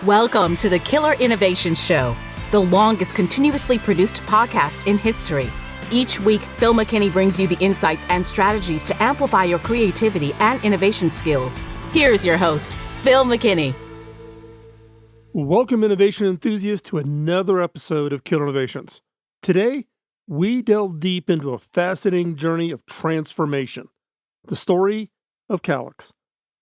Welcome to the Killer Innovation Show, the longest continuously produced podcast in history. Each week, Phil McKinney brings you the insights and strategies to amplify your creativity and innovation skills. Here's your host, Phil McKinney. Welcome, innovation enthusiasts, to another episode of Killer Innovations. Today, we delve deep into a fascinating journey of transformation, the story of Calix.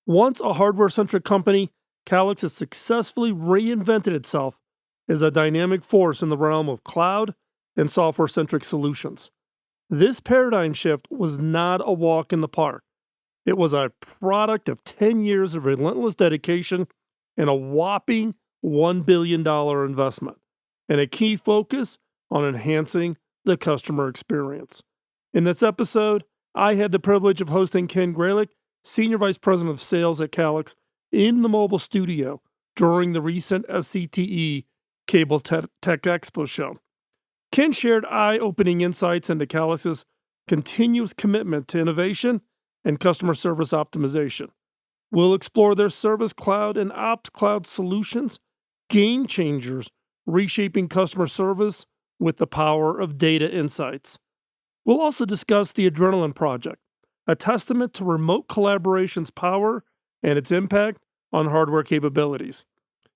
Once a hardware-centric company, Calix has successfully reinvented itself as a dynamic force in the realm of cloud and software-centric solutions. This paradigm shift was not a walk in the park. It was a product of 10 years of relentless dedication and a whopping $1 billion investment, and a key focus on enhancing the customer experience. In this episode, I had the privilege of hosting Ken Gralick, Senior Vice President of Sales at Calix, in the mobile studio during the recent SCTE Cable Tech Expo show. Ken shared eye-opening insights into Calix's continuous commitment to innovation and customer service optimization. We'll explore their Service Cloud and Ops Cloud solutions, game changers reshaping customer service with the power of data insights. We'll also discuss the Adrenaline Project, a testament to remote collaboration's power and its impact on hardware capabilities.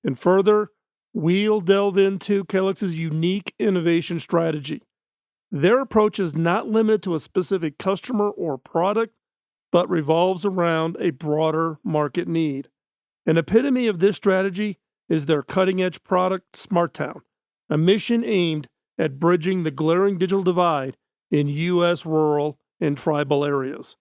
And further, we'll delve into Calix's unique innovation strategy. Their approach is not limited to a specific customer or product, but revolves around a broader market need. An epitome of this strategy is their cutting-edge product, SmartTown, a mission aimed at bridging the glaring digital divide in U.S. rural and tribal areas.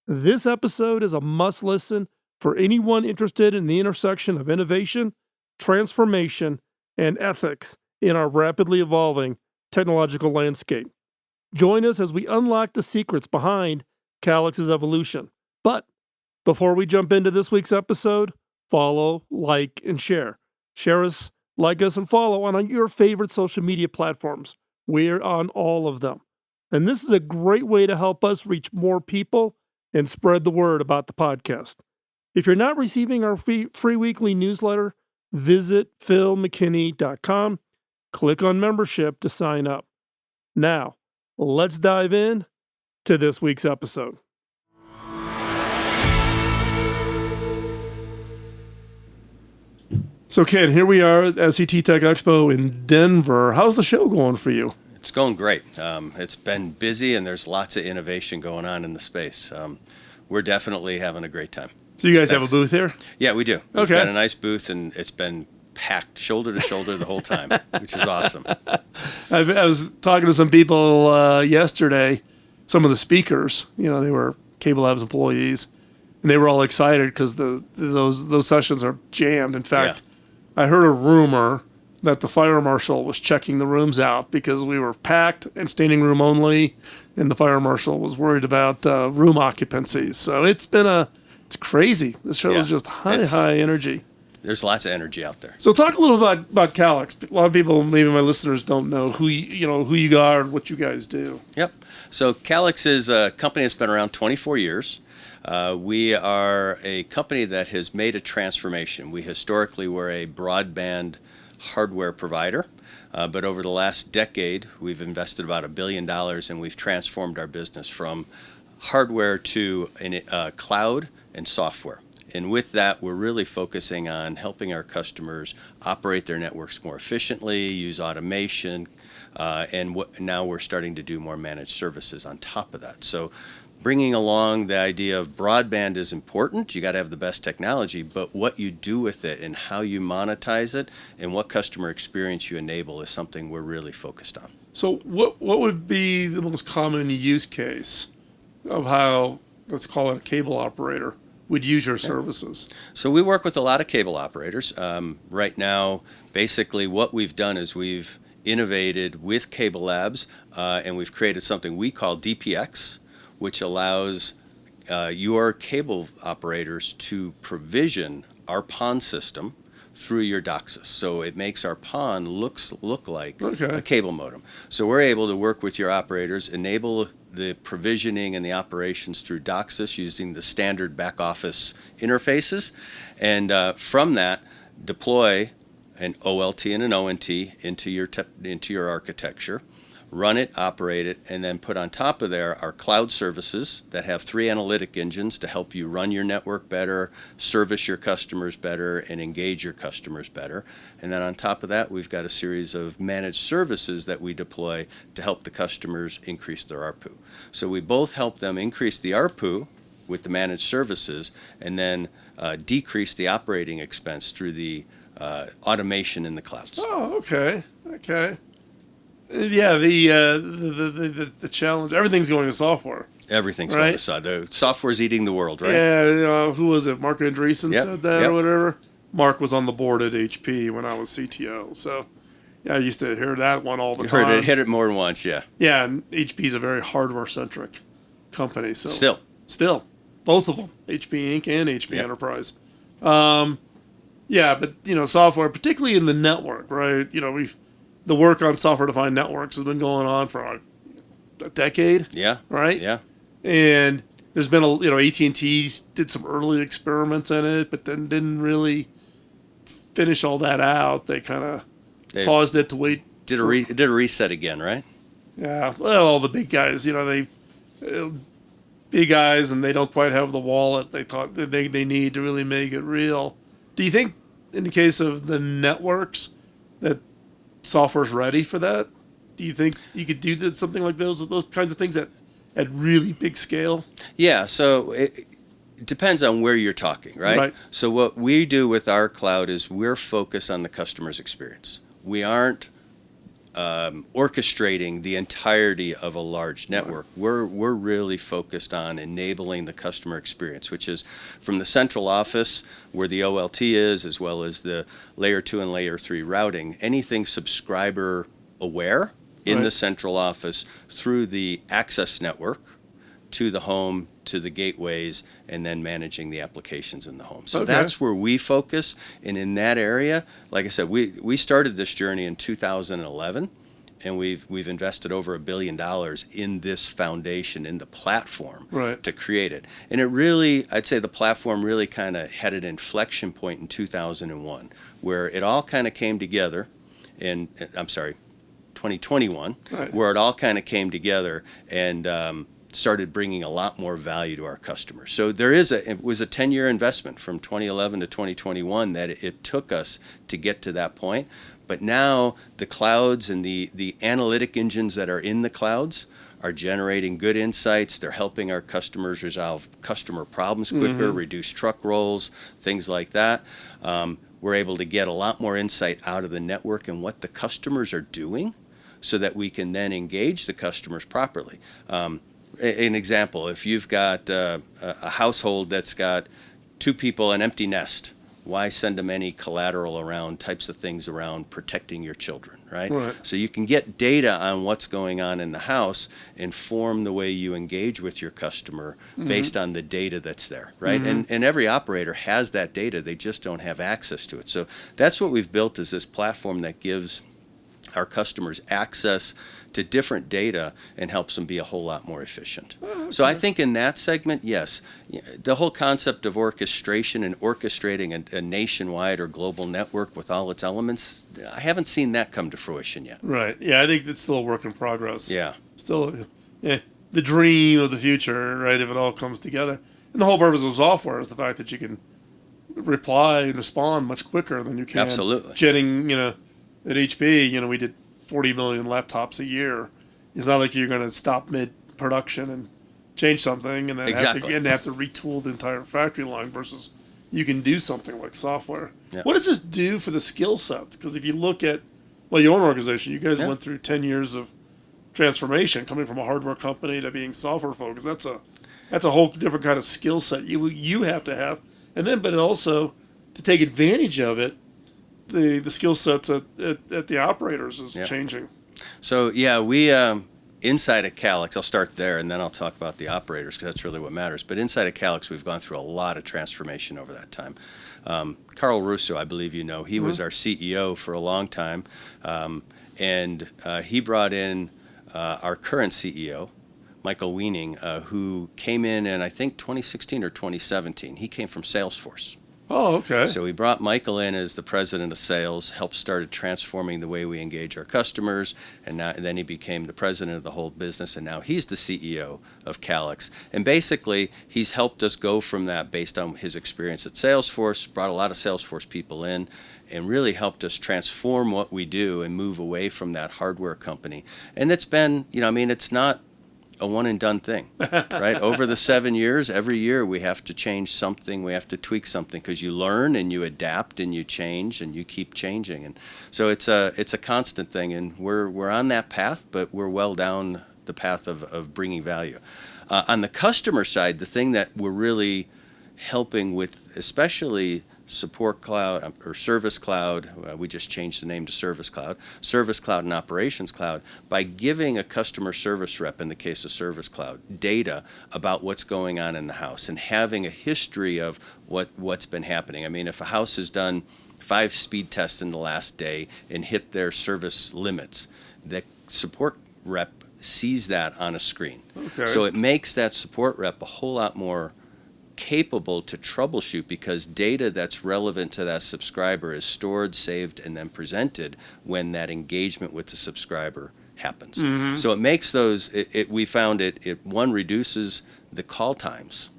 This episode is a must-listen for anyone interested in the intersection of innovation, transformation, and ethics in our rapidly evolving technological landscape. Join us as we unlock the secrets behind Calix's evolution. But before we jump into this week's episode, follow, like, and share. Share us, like us, and follow on your favorite social media platforms. We're on all of them. And this is a great way to help us reach more people and spread the word about the podcast. If you're not receiving our free weekly newsletter, visit philmckinney.com, click on membership to sign up. Now, let's dive in to this week's episode. So Ken, here we are at SCTE Tech Expo in Denver. How's the show going for you? It's going great. It's been busy and there's lots of innovation going on in the space. We're definitely having a great time. So you guys have a booth here? Yeah, we do. We've Okay. got a nice booth and it's been packed shoulder to shoulder the whole time, which is awesome. I was talking to some people yesterday, some of the speakers, they were Cable Labs employees, and they were all excited because those sessions are jammed. In fact, I heard a rumor that the fire marshal was checking the rooms out because we were packed and standing room only, and the fire marshal was worried about room occupancies. So it's crazy. This show is just high energy. There's lots of energy out there. So talk a little about Calix. A lot of people, maybe my listeners, don't know who you are and what you guys do. Yep. So Calix is a company that's been around 24 years. We are a company that has made a transformation. We historically were a broadband hardware provider, but over the last decade, we've invested about $1 billion and we've transformed our business from hardware to cloud and software. And with that, we're really focusing on helping our customers operate their networks more efficiently, use automation, and now we're starting to do more managed services on top of that. So bringing along the idea of broadband is important. You got to have the best technology, but what you do with it and how you monetize it and what customer experience you enable is something we're really focused on. So what would be the most common use case of how, let's call it a cable operator, would use your services? So we work with a lot of cable operators. Right now, basically what we've done is we've innovated with Cable Labs and we've created something we call DPX, which allows your cable operators to provision our PON system through your DOCSIS. So it makes our PON look like a cable modem. So we're able to work with your operators, enable the provisioning and the operations through DOCSIS using the standard back office interfaces, and from that deploy an OLT and an ONT into your architecture, run it, operate it, and then put on top of there our cloud services that have 3 analytic engines to help you run your network better, service your customers better, and engage your customers better. And then on top of that, we've got a series of managed services that we deploy to help the customers increase their ARPU. So we both help them increase the ARPU with the managed services, and then decrease the operating expense through the automation in the clouds. Oh, okay. Yeah, the challenge. Everything's going to software. Everything's right? going aside. The software's eating the world, right? Yeah. Who was it? Mark Andreessen Yep, said that yep. or whatever. Mark was on the board at HP when I was CTO. So, yeah, I used to hear that one all the You time. heard it, hit it more than once, yeah. Yeah, and HP's a very hardware-centric company. So Still. both of them, HP Inc. and HP Yep. Enterprise. Yeah, but software, particularly in the network, right? The work on software-defined networks has been going on for a decade. Yeah. Right. Yeah. And there's been AT&T did some early experiments in it, but then didn't really finish all that out. They kind of paused it to wait. Did a reset again, right? Yeah, well, all the big guys, big eyes, and they don't quite have the wallet they thought that they need to really make it real. Do you think, in the case of the networks, that software's ready for that? Do you think you could do something like those kinds of things at really big scale? Yeah, so it depends on where you're talking, right? Right. So what we do with our cloud is we're focused on the customer's experience. We aren't orchestrating the entirety of a large network. We're really focused on enabling the customer experience, which is from the central office where the OLT is, as well as the layer 2 and layer 3 routing, anything subscriber aware in the central office through the access network to the home, to the gateways, and then managing the applications in the home. So that's where we focus. And in that area, like I said, we started this journey in 2011, and we've invested over $1 billion in this foundation, in the platform, to create it. And it really, I'd say the platform really kind of had an inflection point in 2001, where it all kind of came together. 2021, where it all kind of came together and started bringing a lot more value to our customers. So it was a 10-year investment from 2011 to 2021 that it took us to get to that point. But now the clouds and the analytic engines that are in the clouds are generating good insights. They're helping our customers resolve customer problems quicker, reduce truck rolls, things like that. We're able to get a lot more insight out of the network and what the customers are doing, so that we can then engage the customers properly. An example, if you've got a household that's got 2 people, an empty nest, why send them any collateral around types of things around protecting your children, right? So you can get data on what's going on in the house, inform the way you engage with your customer based on the data that's there, right? And every operator has that data, they just don't have access to it. So that's what we've built, is this platform that gives our customers access to different data and helps them be a whole lot more efficient. So I think in that segment, yes, the whole concept of orchestration and orchestrating a nationwide or global network with all its elements, I haven't seen that come to fruition yet. Right. Yeah, I think it's still a work in progress. Yeah. Still, the dream of the future, right, if it all comes together. And the whole purpose of software is the fact that you can reply and respond much quicker than you can. Absolutely. Jetting, at HP, we did 40 million laptops a year. It's not like you're going to stop mid-production and change something and then have to retool the entire factory line, versus you can do something like software. Yeah. What does this do for the skill sets? Because if you look at, your own organization, you guys went through 10 years of transformation, coming from a hardware company to being software focused. That's a whole different kind of skill set you have to have. And then, but also to take advantage of it, the skill sets at the operators is changing. So we inside of Calix, I'll start there and then I'll talk about the operators, because that's really what matters. But inside of Calix, we've gone through a lot of transformation over that time. Carl Russo, I believe he was our CEO for a long time, and he brought in our current CEO, Michael Weaning, who came in I think 2016 or 2017. He came from Salesforce. Oh, okay. So we brought Michael in as the president of sales, helped started transforming the way we engage our customers, and then he became the president of the whole business, and now he's the CEO of Calix. And basically, he's helped us go from that based on his experience at Salesforce, brought a lot of Salesforce people in, and really helped us transform what we do and move away from that hardware company. And it's been, it's not a one and done thing, right? Over the 7 years, every year we have to change something, we have to tweak something, because you learn and you adapt and you change and you keep changing. And so it's a constant thing, and we're on that path, but we're well down the path of bringing value. On the customer side, the thing that we're really helping with, especially Support Cloud or Service Cloud, we just changed the name to Service Cloud and Operations Cloud, by giving a customer service rep, in the case of Service Cloud, data about what's going on in the house and having a history of what's been happening. I mean, if a house has done 5 speed tests in the last day and hit their service limits, the support rep sees that on a screen. Okay. So it makes that support rep a whole lot more capable to troubleshoot, because data that's relevant to that subscriber is stored, saved, and then presented when that engagement with the subscriber happens. Mm-hmm. So it makes those, we found it one, reduces the call times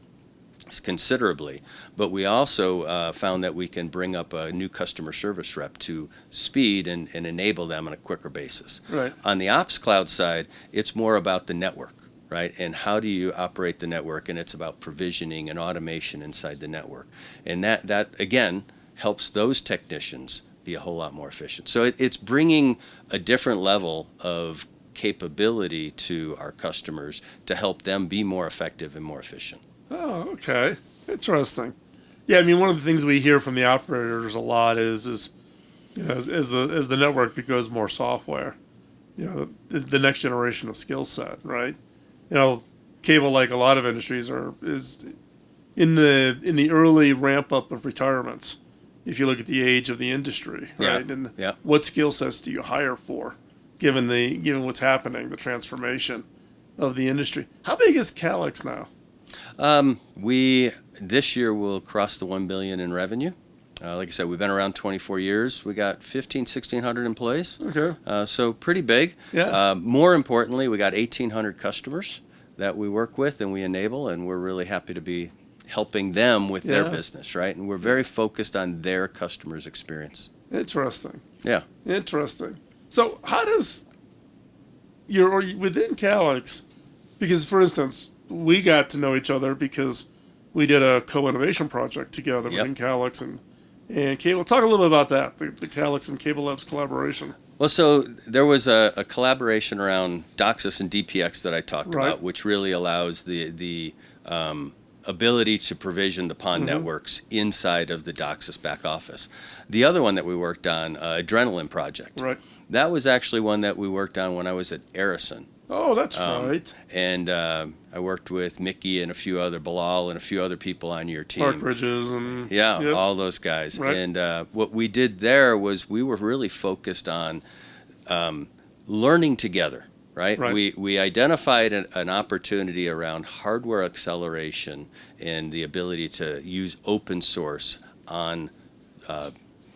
considerably, but we also found that we can bring up a new customer service rep to speed and enable them on a quicker basis. Right. On the Ops Cloud side, it's more about the network. Right? And how do you operate the network? And it's about provisioning and automation inside the network. And that again, helps those technicians be a whole lot more efficient. So it's bringing a different level of capability to our customers to help them be more effective and more efficient. Oh, okay. Interesting. Yeah, I mean, one of the things we hear from the operators a lot is as the network becomes more software, the next generation of skill set, right? Cable, like a lot of industries, is in the early ramp up of retirements. If you look at the age of the industry, right, and what skill sets do you hire for, given what's happening, the transformation of the industry? How big is Calix now? We this year will cross the $1 billion in revenue. Like I said, we've been around 24 years. We got 1,600 employees. Okay. So pretty big. Yeah. More importantly, we got 1,800 customers that we work with and we enable, and we're really happy to be helping them with their business, right? And we're very focused on their customers' experience. Interesting. Yeah. Interesting. So how does within Calix, because, for instance, we got to know each other because we did a co-innovation project together within Calix and Cable. Talk a little bit about that, the Calix and Cable Labs collaboration. Well, so there was a collaboration around DOCSIS and DPX that I talked about, which really allows the ability to provision the PON networks inside of the DOCSIS back office. The other one that we worked on, Adrenaline Project. Right. That was actually one that we worked on when I was at Arison. Oh, that's right. And I worked with Mickey and Bilal and a few other people on your team. Mark Bridges and... all those guys. Right. And what we did there was we were really focused on learning together, right? We identified an opportunity around hardware acceleration and the ability to use open source on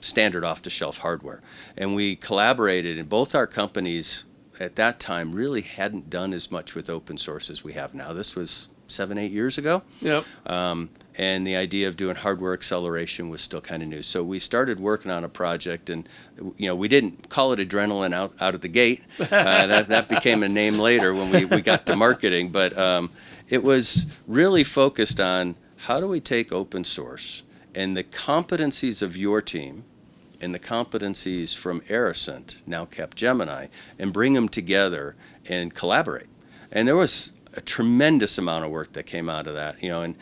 standard off-the-shelf hardware. And we collaborated, and both our companies at that time really hadn't done as much with open source as we have now. This was 7-8 years ago. Yep. And the idea of doing hardware acceleration was still kind of new. So we started working on a project, and we didn't call it Adrenaline out of the gate. That became a name later when we got to marketing. But it was really focused on how do we take open source and the competencies of your team and the competencies from Aricent, now Capgemini, and bring them together and collaborate. And there was a tremendous amount of work that came out of that. You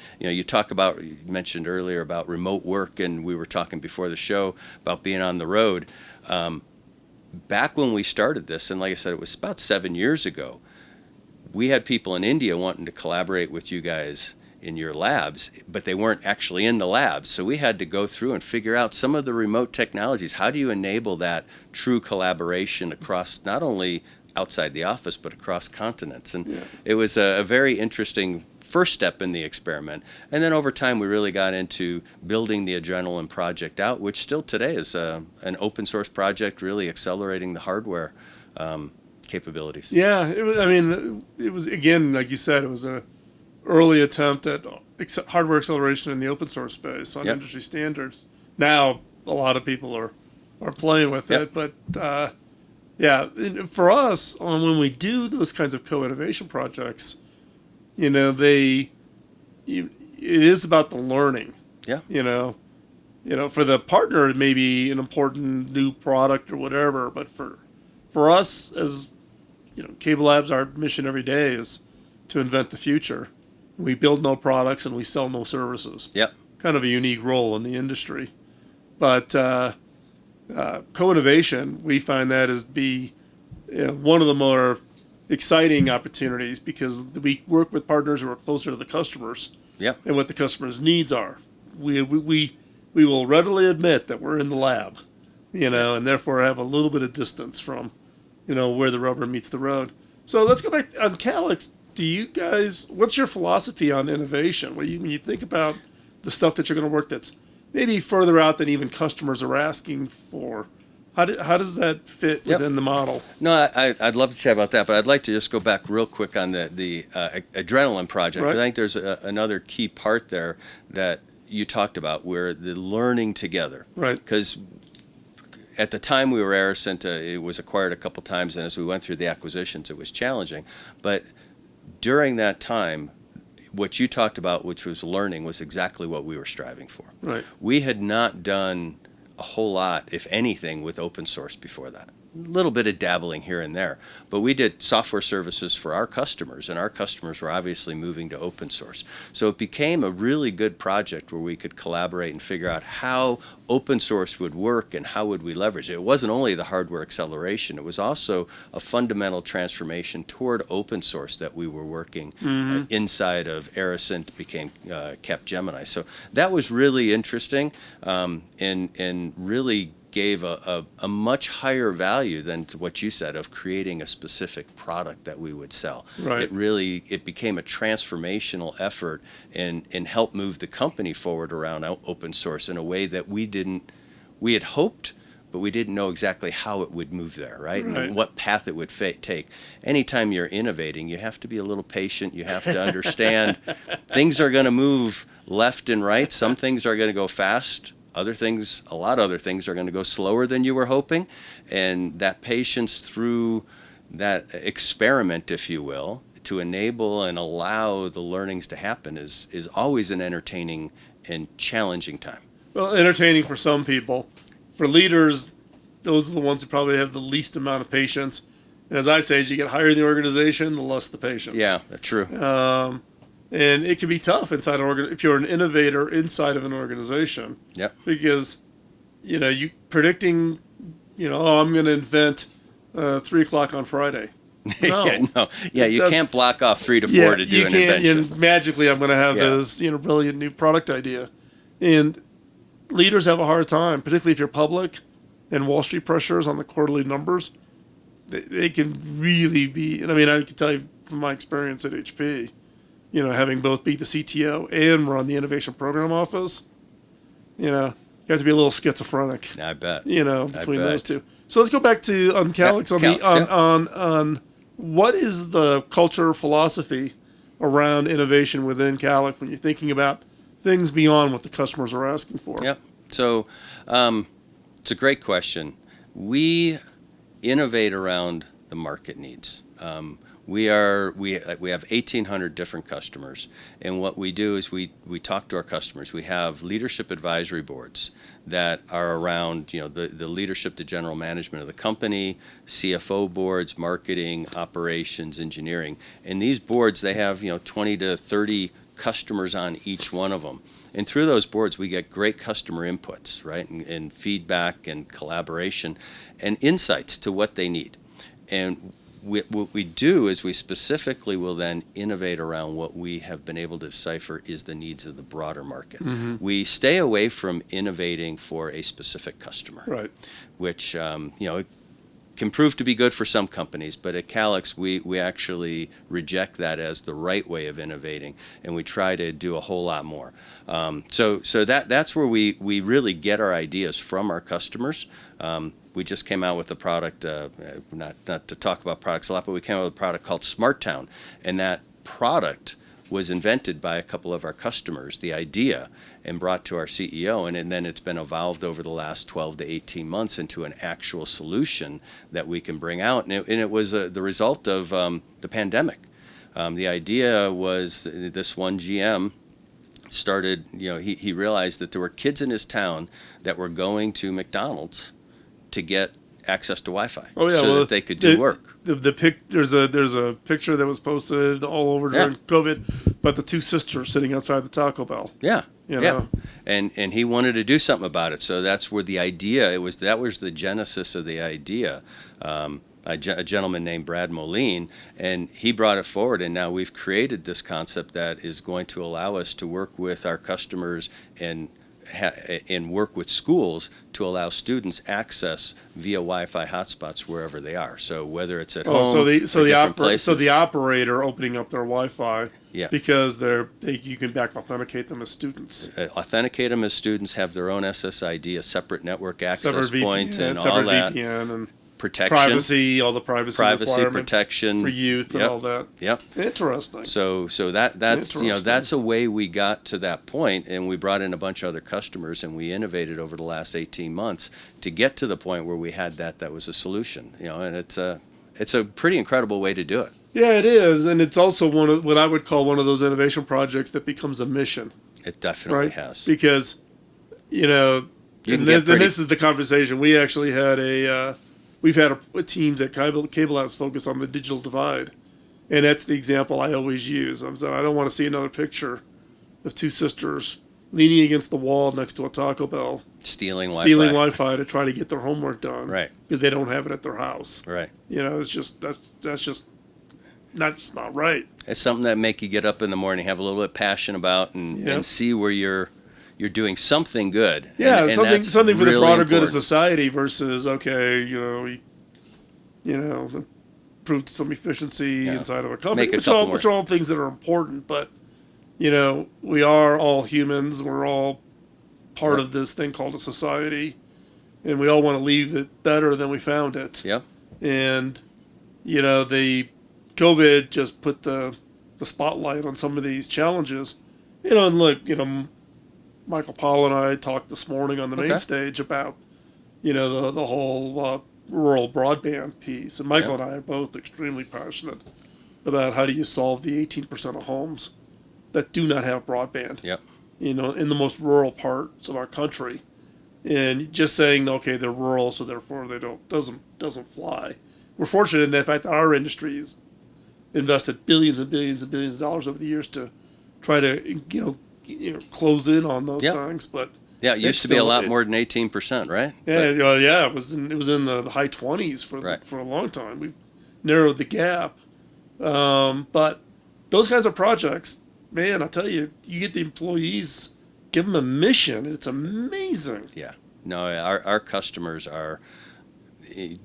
mentioned earlier about remote work, and we were talking before the show about being on the road. Back when we started this, and like I said, it was about 7 years ago, we had people in India wanting to collaborate with you guys in your labs, but they weren't actually in the labs. So we had to go through and figure out some of the remote technologies. How do you enable that true collaboration across not only outside the office, but across continents? And it was a very interesting first step in the experiment. And then over time, we really got into building the Adrenaline project out, which still today is an open source project, really accelerating the hardware capabilities. Yeah, it was again, like you said, it was an early attempt at hardware acceleration in the open source space on industry standards. Now a lot of people are playing with it, but for us, when we do those kinds of co-innovation projects, it is about the learning. Yeah. For the partner, it may be an important new product or whatever, but for us as Cable Labs, our mission every day is to invent the future. We build no products and we sell no services. Yep. Kind of a unique role in the industry. But co-innovation, we find that as be one of the more exciting opportunities because we work with partners who are closer to the customers and what the customer's needs are. We will readily admit that we're in the lab, and therefore have a little bit of distance from where the rubber meets the road. So let's go back on Calix. What's your philosophy on innovation? When you think about the stuff that you're going to work that's maybe further out than even customers are asking for, how does that fit within the model? No, I'd love to chat about that, but I'd like to just go back real quick on the Adrenaline project. Right. I think there's another key part there that you talked about where the learning together. Right. Because at the time we were Aricent, it was acquired a couple times, and as we went through the acquisitions, it was challenging. But during that time, what you talked about, which was learning, was exactly what we were striving for. Right. We had not done a whole lot, if anything, with open source before that. A little bit of dabbling here and there, but we did software services for our customers, and our customers were obviously moving to open source. So it became a really good project where we could collaborate and figure out how open source would work and how would we leverage it. It wasn't only the hardware acceleration, it was also a fundamental transformation toward open source that we were working inside of Aricent became Capgemini. So that was really interesting and really gave a much higher value than what you said of creating a specific product that we would sell. Right. It became a transformational effort and helped move the company forward around open source in a way that we had hoped, but we didn't know exactly how it would move there, right? And what path it would take. Anytime you're innovating, you have to be a little patient. You have to understand things are going to move left and right. Some things are going to go fast. A lot of other things are going to go slower than you were hoping. And that patience through that experiment, if you will, to enable and allow the learnings to happen is always an entertaining and challenging time. Well, entertaining for some people. For leaders, those are the ones who probably have the least amount of patience. And as I say, as you get higher in the organization, the less the patience. Yeah, that's true. And it can be tough inside if you're an innovator inside of an organization. Yep. Because, you predicting, I'm going to invent 3:00 on Friday. No. You can't block off 3 to 4 to do an invention. Magically, I'm going to have this, brilliant new product idea. And leaders have a hard time, particularly if you're public and Wall Street pressures on the quarterly numbers. They can really be, and I can tell you from my experience at HP, having both be the CTO and run the innovation program office, you have to be a little schizophrenic. I bet. Between those two. So let's go back to on Calix on what is the culture philosophy around innovation within Calix when you're thinking about things beyond what the customers are asking for? Yep. So it's a great question. We innovate around the market needs. We have 1,800 different customers, and what we do is we talk to our customers. We have leadership advisory boards that are around the leadership, the general management of the company, CFO boards, marketing, operations, engineering, and these boards they have 20 to 30 customers on each one of them. And through those boards, we get great customer inputs, right, and feedback and collaboration and insights to what they need. And what we do is we specifically will then innovate around what we have been able to decipher is the needs of the broader market. Mm-hmm. We stay away from innovating for a specific customer, right? Which can prove to be good for some companies, but at Calix, we actually reject that as the right way of innovating, and we try to do a whole lot more. So that's where we really get our ideas from our customers. We just came out with a product, not to talk about products a lot, but we came out with a product called Smart Town, and that product was invented by a couple of our customers, the idea, and brought to our CEO, and then it's been evolved over the last 12 to 18 months into an actual solution that we can bring out. And it was the result of the pandemic. The idea was this one GM started, he realized that there were kids in his town that were going to McDonald's to get access to Wi-Fi that they could do work. There's a picture that was posted all over during COVID about the two sisters sitting outside the Taco Bell. Yeah. You know? And he wanted to do something about it. So that's where the idea, that was the genesis of the idea. A gentleman named Brad Moline, and he brought it forward, and now we've created this concept that is going to allow us to work with our customers and work with schools to allow students access via Wi-Fi hotspots wherever they are. So whether it's at home, so places. the operator opening up their Wi-Fi, Yeah. because you can back authenticate them as students. Authenticate them as students, have their own SSID, a separate network access Separate point, VPN, and all separate that. VPN and Protection, privacy, all the privacy requirements protection for youth and all that. Yep. Interesting. So that's a way we got to that point, and we brought in a bunch of other customers, and we innovated over the last 18 months to get to the point where we had that was a solution. And it's a pretty incredible way to do it. Yeah, it is, and it's also one of what I would call one of those innovation projects that becomes a mission. It definitely right? has. Because, this is the conversation. We actually had we've had teams at Cable House focus on the digital divide, and that's the example I always use. I don't want to see another picture of two sisters leaning against the wall next to a Taco Bell, stealing Wi-Fi to try to get their homework done, right? Because they don't have it at their house, right? It's just that's not right. It's something that make you get up in the morning, have a little bit of passion about, and see where you're doing something good. Yeah, and something for really the broader important. good of society versus improve some efficiency inside of a company, which are all things that are important. But we are all humans. We're all part of this thing called a society, and we all want to leave it better than we found it. Yep. And the COVID just put the spotlight on some of these challenges. And look, Michael Powell and I talked this morning on the main stage about, the whole rural broadband piece. And Michael and I are both extremely passionate about how do you solve the 18% of homes that do not have broadband. Yep. In the most rural parts of our country, and just saying, okay, they're rural, so therefore they doesn't fly. We're fortunate in the fact that our industry has invested billions and billions and billions of dollars over the years to try to close in on those things. But it used to be a lot more than 18%, right? Yeah, it was in the high 20s for a long time. We've narrowed the gap, but those kinds of projects, man, I tell you, you get the employees, give them a mission, and it's amazing. Yeah, no, our customers are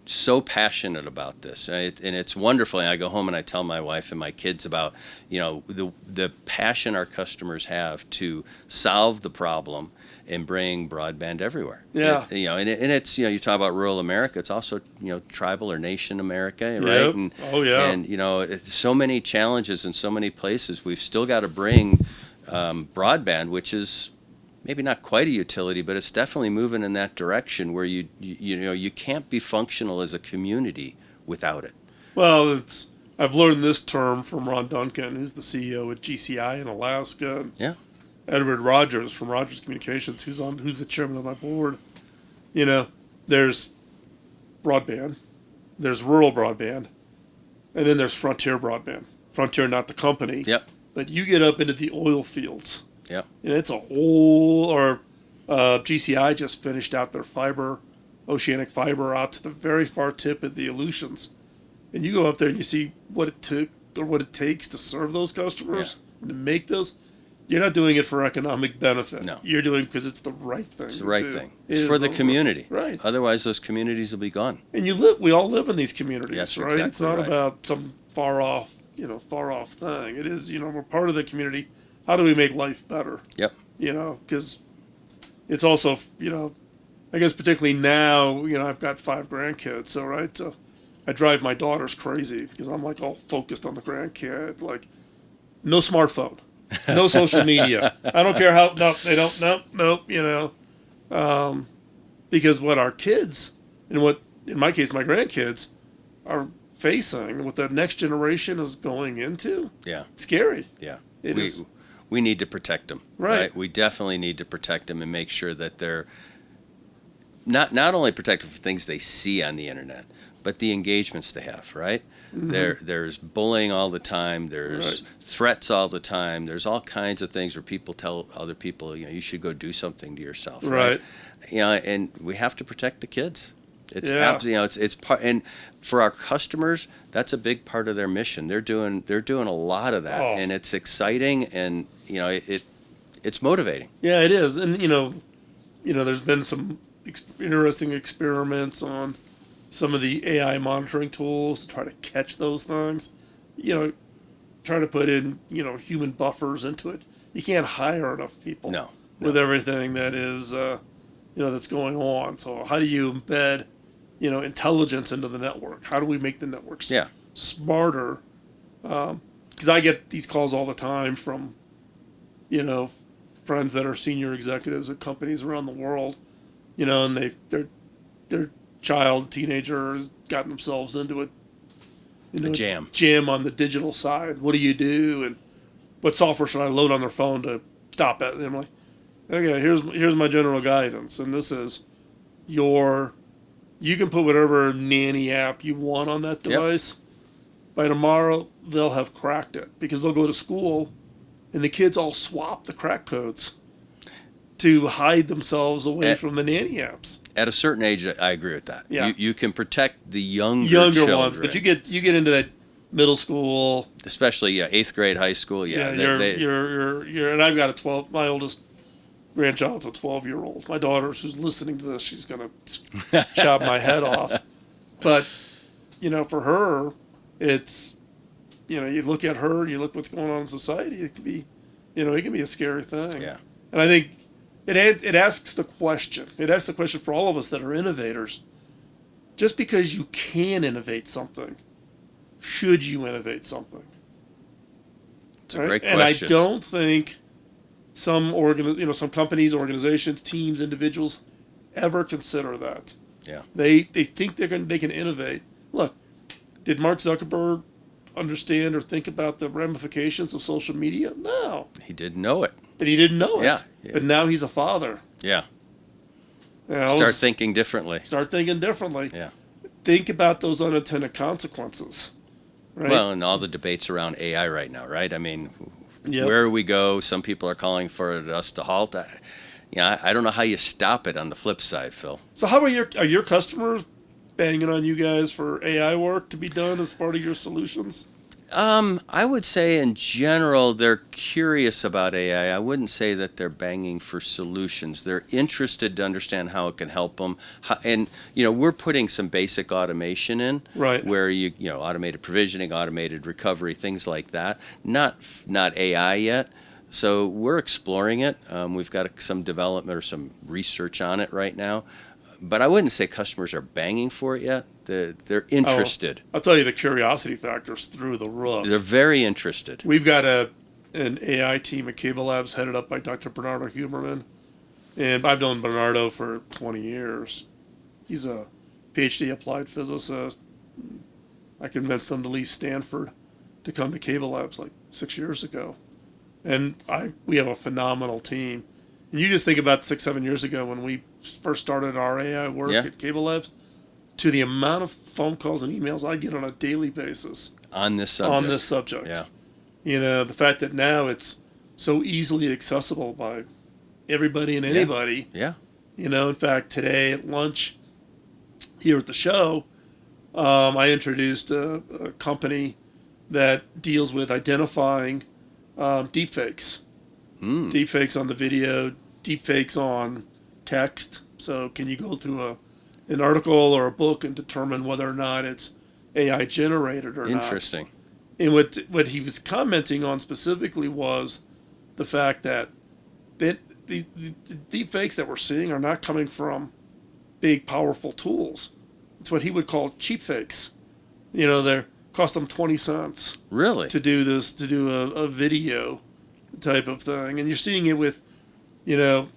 so passionate about this, and it's wonderful. And I go home and I tell my wife and my kids about the passion our customers have to solve the problem and bring broadband everywhere. Yeah. And it's you talk about rural America. It's also tribal or nation America, right? Yep. And, And it's so many challenges in so many places. We've still got to bring broadband, which is maybe not quite a utility, but it's definitely moving in that direction where you can't be functional as a community without it. Well, I've learned this term from Ron Duncan, who's the CEO at GCI in Alaska. Yeah. Edward Rogers from Rogers Communications, who's the chairman of my board. There's broadband, there's rural broadband, and then there's frontier broadband. Frontier, not the company. Yep. But you get up into the oil fields. Yep. And it's a whole, GCI just finished out their oceanic fiber out to the very far tip of the Aleutians. And you go up there and you see what it took or what it takes to serve those customers and to make those. you're not doing it for economic benefit. No. You're doing it because it's the right thing. It's the right thing. It's for the community. Right. Otherwise, those communities will be gone. And we all live in these communities, Yes, right? exactly It's not right. about some far off thing. It is, we're part of the community. How do we make life better? Yep. Because it's also, I guess particularly now, I've got 5 grandkids, so I drive my daughters crazy because I'm like all focused on the grandkid, like no smartphone, no social media. I don't care how, they don't, nope, because what our kids, and what, in my case, my grandkids, are facing, what the next generation is going into, Yeah. it's scary. Yeah. It is. We need to protect them. Right. We definitely need to protect them and make sure that they're not only protected for things they see on the internet, but the engagements they have, right? Mm-hmm. There's bullying all the time. There's threats all the time. There's all kinds of things where people tell other people, you should go do something to yourself, right? And we have to protect the kids. It's it's part, and for our customers, that's a big part of their mission. They're doing a lot of that, and it's exciting, and it's motivating. Yeah, it is, and there's been some interesting experiments on some of the AI monitoring tools to try to catch those things. Try to put in human buffers into it. You can't hire enough people. No. With everything that is that's going on. So how do you embed intelligence into the network? How do we make the networks smarter? Because I get these calls all the time from friends that are senior executives at companies around the world, and their teenager has gotten themselves into a jam on the digital side. What do you do, and what software should I load on their phone to stop it? And I'm like, okay, here's my general guidance, and this is you can put whatever nanny app you want on that device. Yep. By tomorrow, they'll have cracked it because they'll go to school, and the kids all swap the crack codes to hide themselves away from the nanny apps. At a certain age, I agree with that. Yeah. You can protect the younger children. Ones, but you get into that middle school, especially 8th grade, high school. Yeah, you're and I've got a 12. My oldest grandchild's a 12-year-old. My daughter, who's listening to this, she's gonna chop my head off. But for her, it's you look at her, you look what's going on in society. It could be, it can be a scary thing. Yeah. And I think it asks the question. It asks the question for all of us that are innovators. Just because you can innovate something, should you innovate something? It's a great question. And I don't think some companies, organizations, teams, individuals ever consider that. Yeah. They think they can innovate. Look, did Mark Zuckerberg understand or think about the ramifications of social media? No. He didn't know it. But he didn't know it. Yeah. But now he's a father. Yeah. Start thinking differently. Yeah. Think about those unintended consequences. Right? Well, and all the debates around AI right now, right? I mean, Yep. Where we go, some people are calling for us to halt. I don't know how you stop it on the flip side, Phil. So how are your customers banging on you guys for AI work to be done as part of your solutions? I would say in general they're curious about AI. I wouldn't say that they're banging for solutions. They're interested to understand how it can help them. And we're putting some basic automation in, right? Where automated provisioning, automated recovery, things like that. Not AI yet. So we're exploring it. We've got some development or some research on it right now. But I wouldn't say customers are banging for it yet. They're interested. I'll tell you, the curiosity factor's through the roof. They're very interested. We've got an AI team at Cable Labs headed up by Dr. Bernardo Huberman. And I've known Bernardo for 20 years. He's a PhD applied physicist. I convinced him to leave Stanford to come to Cable Labs like 6 years ago. And we have a phenomenal team. And you just think about 6-7 years ago when we first started our AI work at Cable Labs, to the amount of phone calls and emails I get on a daily basis on this subject. Yeah. The fact that now it's so easily accessible by everybody and anybody. Yeah. In fact, today at lunch here at the show, I introduced a company that deals with identifying deepfakes. Deepfakes on the video, deepfakes on text. So can you go through an article or a book and determine whether or not it's AI generated or not? Interesting. And what he was commenting on specifically was the fact that the deepfakes that we're seeing are not coming from big, powerful tools. It's what he would call cheap fakes. They cost them 20 cents. Really? To do this, to do a video type of thing. And you're seeing it with, in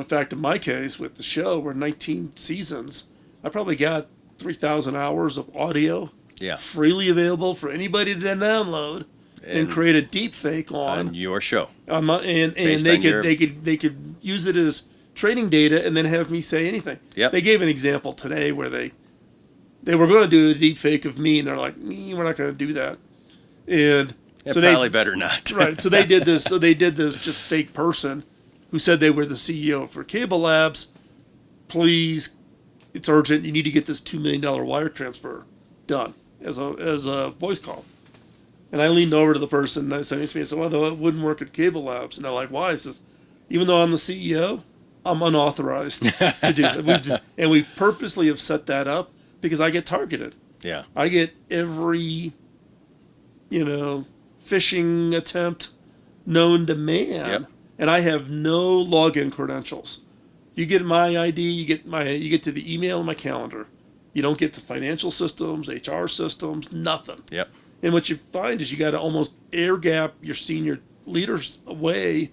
fact, in my case, with the show, we're 19 seasons. I probably got 3,000 hours of audio freely available for anybody to download and create a deep fake on your show. And they could use it as training data and then have me say anything. Yep. They gave an example today where they were going to do a deep fake of me, and they're like, we're not going to do that. And so probably better not. Right. So they did this. So they did this just fake person who said they were the CEO for Cable Labs. Please, it's urgent. You need to get this $2 million wire transfer done as a voice call. And I leaned over to the person and I said, well, though it wouldn't work at Cable Labs. And they're like, why? I says, even though I'm the CEO, I'm unauthorized to do that. We've purposely have set that up because I get targeted. Yeah. I get every, phishing attempt known to man, and I have no login credentials. You get my ID, you get to the email and my calendar. You don't get the financial systems, HR systems, nothing. Yep. And what you find is you got to almost air gap your senior leaders away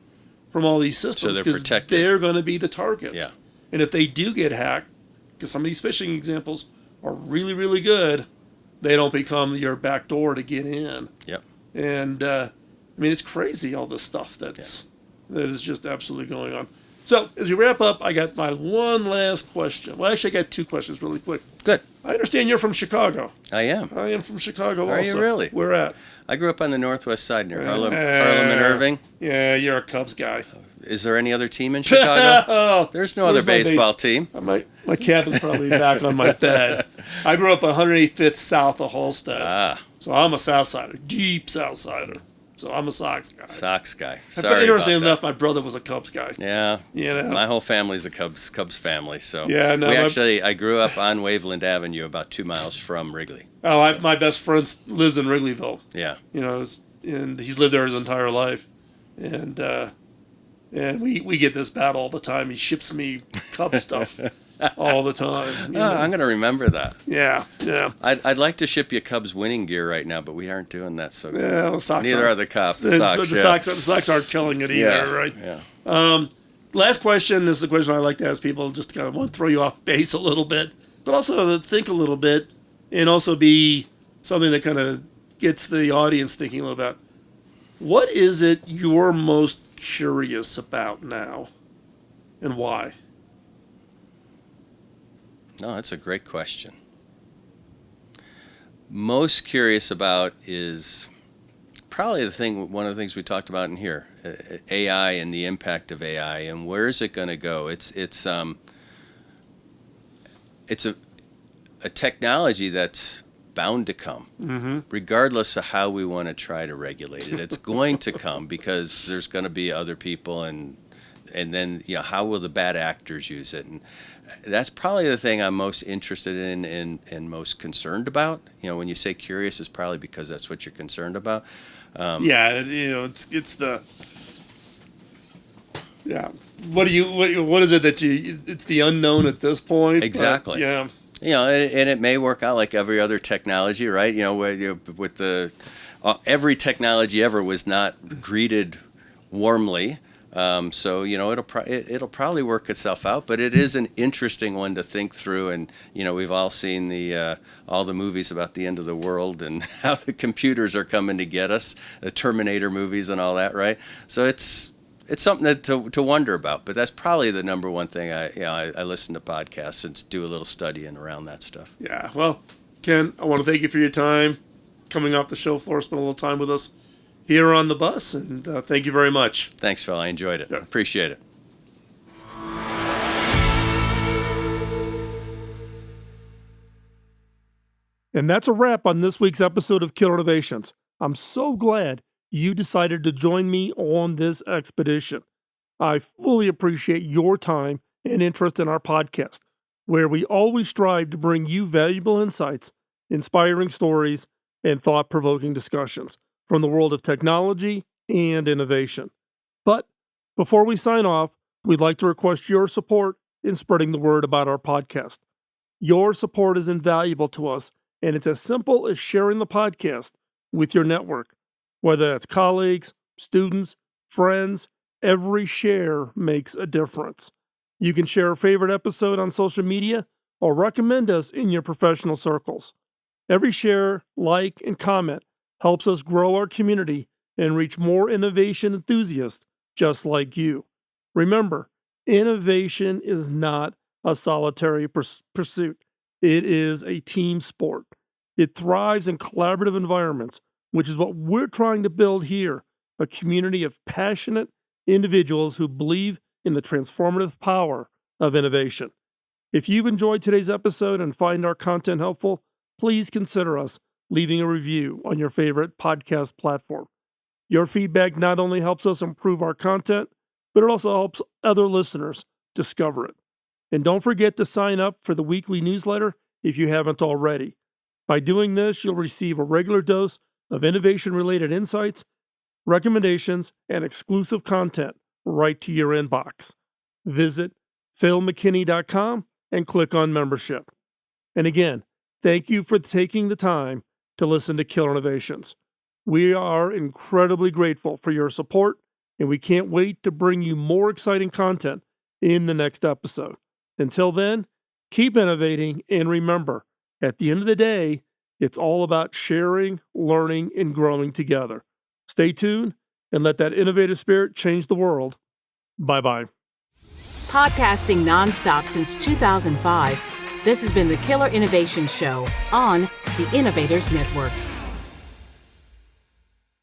from all these systems because they're going to be the target. Yeah. And if they do get hacked, because some of these phishing examples are really, really good, they don't become your back door to get in. Yep. And it's crazy, all this stuff that is just absolutely going on. So as we wrap up, I got my one last question. Well, actually, I got two questions really quick. Good. I understand you're from Chicago. I am. I am from Chicago Are also. you really? Where at? I grew up on the northwest side near Harlem and Irving. Yeah, you're a Cubs guy. Is there any other team in Chicago? There's no other baseball team. My cap is probably back on my bed. I grew up 185th south of Halstead. So I'm a Southsider, deep Southsider. So I'm a Sox guy. Sox guy. Sorry Interesting enough, my brother was a Cubs guy. Yeah. My whole family's a Cubs family. So I grew up on Waveland Avenue, about 2 miles from Wrigley. Oh, my best friend lives in Wrigleyville. Yeah. And he's lived there his entire life. And we get this battle all the time. He ships me Cub stuff all the time. I'm going to remember that. Yeah. I'd like to ship you Cubs winning gear right now, but we aren't doing that so good. Yeah, the Sox Neither are the Cubs. The Sox aren't killing it either, right? Yeah. Last question is the question I like to ask people, just to kind of want to throw you off base a little bit, but also to think a little bit and also be something that kind of gets the audience thinking a little bit. What is it you're most curious about now, and why? No, that's a great question. Most curious about is probably one of the things we talked about in here, AI and the impact of AI and where is it going to go. It's a technology that's bound to come, regardless of how we want to try to regulate it. It's going to come because there's going to be other people, and then how will the bad actors use it? And that's probably the thing I'm most interested in and most concerned about. When you say curious, it's probably because that's what you're concerned about. It's the What is it that it's the unknown at this point? Exactly. But, and it may work out like every other technology, right? With every technology ever was not greeted warmly. So it'll probably work itself out, but it is an interesting one to think through. And we've all seen all the movies about the end of the world and how the computers are coming to get us, the Terminator movies and all that, right? So it's something to wonder about. But that's probably the number one thing. I listen to podcasts and do a little studying around that stuff. Yeah. Well, Ken, I want to thank you for your time coming off the show floor, spend a little time with us here on the bus, and thank you very much. Thanks, Phil. I enjoyed it. Yeah. Appreciate it. And that's a wrap on this week's episode of Killer Innovations. I'm so glad you decided to join me on this expedition. I fully appreciate your time and interest in our podcast, where we always strive to bring you valuable insights, inspiring stories, and thought-provoking discussions from the world of technology and innovation. But before we sign off, we'd like to request your support in spreading the word about our podcast. Your support is invaluable to us, and it's as simple as sharing the podcast with your network. Whether that's colleagues, students, friends, every share makes a difference. You can share a favorite episode on social media or recommend us in your professional circles. Every share, like, and comment helps us grow our community and reach more innovation enthusiasts just like you. Remember, innovation is not a solitary pursuit. It is a team sport. It thrives in collaborative environments, which is what we're trying to build here, a community of passionate individuals who believe in the transformative power of innovation. If you've enjoyed today's episode and find our content helpful, please consider us leaving a review on your favorite podcast platform. Your feedback not only helps us improve our content, but it also helps other listeners discover it. And don't forget to sign up for the weekly newsletter if you haven't already. By doing this, you'll receive a regular dose of innovation-related insights, recommendations, and exclusive content right to your inbox. Visit philmckinney.com and click on membership. And again, thank you for taking the time to listen to Killer Innovations. We are incredibly grateful for your support, and we can't wait to bring you more exciting content in the next episode. Until then, keep innovating, and remember, at the end of the day, it's all about sharing, learning, and growing together. Stay tuned and let that innovative spirit change the world. Bye-bye. Podcasting nonstop since 2005, this has been the Killer Innovation Show on the Innovators Network.